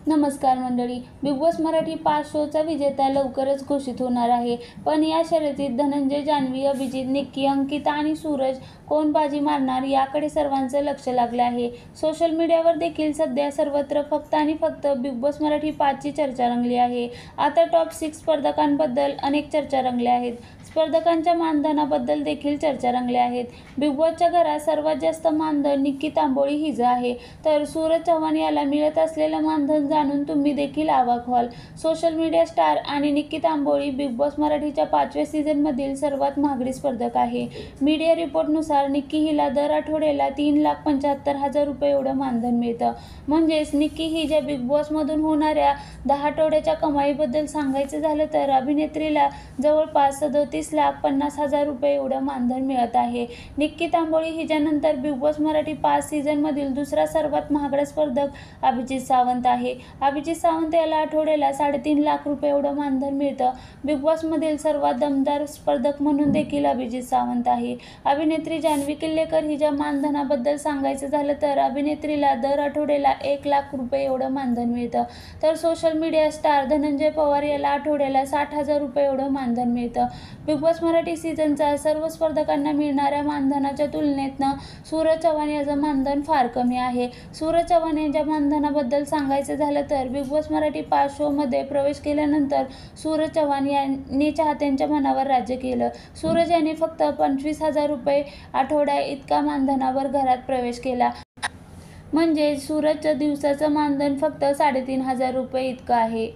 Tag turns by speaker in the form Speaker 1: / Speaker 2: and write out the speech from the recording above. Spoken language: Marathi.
Speaker 1: नमस्कार मंडळी. बिग बॉस मराठी 5 शोचा विजेता लवकरच घोषित होणार आहे. पण या शर्यतीत धनंजय, जान्हवी, अभिजित, निक्की, अंकिता आणि सूरज कोण बाजी मारणार याकडे सर्वांचं लक्ष लागलं आहे. सोशल मीडियावर देखील सध्या सर्वत्र फक्त आणि फक्त बिग बॉस मराठी 5 ची चर्चा रंगली आहे. आता टॉप 6 स्पर्धकांबद्दल अनेक चर्चा रंगल्या आहेत. स्पर्धकांच्या मानधनाबद्दल देखील चर्चा रंगल्या आहेत. बिग बॉसच्या घरात सर्वात जास्त मानधन निक्की तांबोळी हिचं आहे. तर सूरज चव्हाण याला मिळत असलेलं मानधन जाणून तुम्ही देखील अवाक व्हाल. सोशल मीडिया स्टार आणि निक्की तांबोळी बिग बॉस मराठीच्या 5व्या सीझनमधील सर्वात महागडी स्पर्धक आहे. मीडिया रिपोर्टनुसार निक्की हिला दर आठवड्याला 3,75,000 रुपये एवढं मानधन मिळतं. म्हणजेच निक्की हिच्या बिग बॉसमधून होणाऱ्या 10 आठवड्याच्या कमाईबद्दल सांगायचं झालं तर अभिनेत्रीला जवळपास 37,50,000 रुपये एवढं मानधन मिळत आहे. निक्की तांबोळी हिच्यानंतर बिग बॉस मराठी 5 सीझनमधील दुसरा सर्वात महागडा स्पर्धक अभिजित सावंत आहे. अभिजित सावंत याला आठवड्याला 3.5 लाख रुपये एवढं मानधन मिळतं. बिग बॉसमधील सर्वात दमदार स्पर्धक म्हणून देखील अभिजित सावंत आहे. अभिनेत्री जान्हवी किल्लेकर हिच्या मानधनाबद्दल सांगायचं झालं तर अभिनेत्रीला दर आठवड्याला 1 लाख रुपये एवढं मानधन मिळतं. तर social media star Dhananjay Pawar याला आठवड्याला 60,000 रुपये एवढं मानधन मिळतं. बिग बॉस मराठी सीझनचा सर्व स्पर्धकांना मिळणाऱ्या मानधनाच्या तुलनेतनं सूरज चव्हाण याचं मानधन फार कमी आहे. सूरज चव्हाण यांच्या मानधनाबद्दल सांगायचं झालं तर बिग बॉस मराठी 5 शोमध्ये प्रवेश केल्यानंतर सूरज चव्हाण यांनी चाहत्यांच्या मनावर राज्य केलं. सूरज यांनी फक्त 25,000 रुपये आठवड्या इतका मानधनावर घरात प्रवेश केला. म्हणजे सूरजचं दिवसाचं मानधन फक्त 3,500 रुपये इतकं आहे.